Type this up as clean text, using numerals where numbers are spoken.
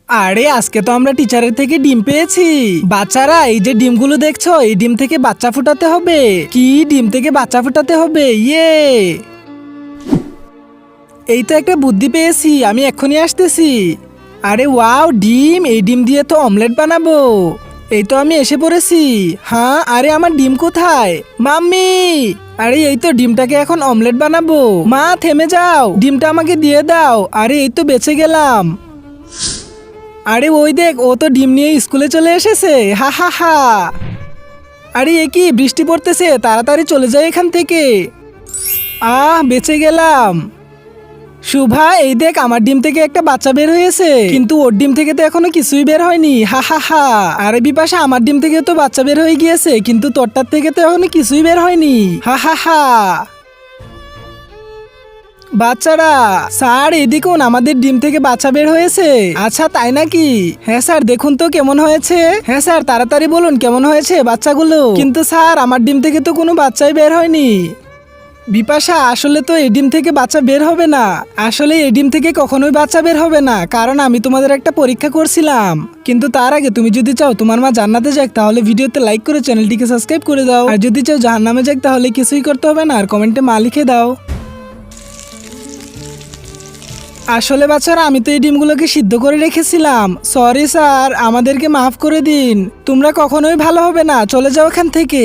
আরে আজকে তো আমরা টিচারের থেকে ডিম পেয়েছি। বাচ্চারা এই যে ডিমগুলো দেখছো, এই ডিম থেকে বাচ্চা ফুটাতে হবে। কি ডিম থেকে বাচ্চা ফুটাতে হবে? ইয়ে, এই তো একটা বুদ্ধি পেয়েছি, আমি এক্ষুনি আসতেছি। আরে ওয়াও, ডিম! এই ডিম দিয়ে তো অমলেট বানাবো। এই তো আমি এসে পড়েছি। হ্যাঁ, আরে আমার ডিম কোথায়? মাম্মি! আরে এই তো ডিমটাকে এখন অমলেট বানাবো। মা থেমে যাও, ডিমটা আমাকে দিয়ে দাও। আরে এই তো বেঁচে গেলাম। আরে ওই দেখ, ও তো ডিম নিয়ে স্কুলে চলে এসেছে। হা হা হা। আরে এ কি, বৃষ্টি পড়তেছে, তাড়াতাড়ি চলে যাই এখান থেকে। বেঁচে গেলাম। শুভা, এই দেখ আমার ডিম থেকে একটা বাচ্চা বের হয়েছে, কিন্তু ওর ডিম থেকে তো এখনো কিছুই বের হয়নি। হা হা হা। আরে বিপাশা, আমার ডিম থেকে তো বাচ্চা বের হয়ে গিয়েছে, কিন্তু তোরটার থেকে তো এখনো কিছুই বের হয়নি। হা হা হা। বাচ্চারা, স্যার এই দেখুন, আমাদের ডিম থেকে বাচ্চা বের হয়েছে। আচ্ছা তাই নাকি? হ্যাঁ স্যার, দেখুন তো কেমন হয়েছে। হ্যাঁ স্যার, তাড়াতাড়ি বলুন কেমন হয়েছে বাচ্চাগুলো। কিন্তু স্যার, আমার ডিম থেকে তো কোনো বাচ্চাই বের হয়নি। বিপাশা, আসলে তো এই ডিম থেকে বাচ্চা বের হবে না। আসলে এই ডিম থেকে কখনোই বাচ্চা বের হবে না, কারণ আমি তোমাদের একটা পরীক্ষা করছিলাম। কিন্তু তার আগে তুমি যদি চাও তোমার মা জান্নাতে যাক, তাহলে ভিডিওতে লাইক করে চ্যানেলটিকে সাবস্ক্রাইব করে দাও। আর যদি চাও জাহান্নামে যাক, তাহলে কিছুই করতে হবে না, আর কমেন্টে মা লিখে দাও। আসলে বাচ্চারা, আমি তো এই ডিমগুলোকে সিদ্ধ করে রেখেছিলাম। সরি স্যার, আমাদেরকে মাফ করে দিন। তোমরা কখনোই ভালো হবে না, চলে যাও এখান থেকে।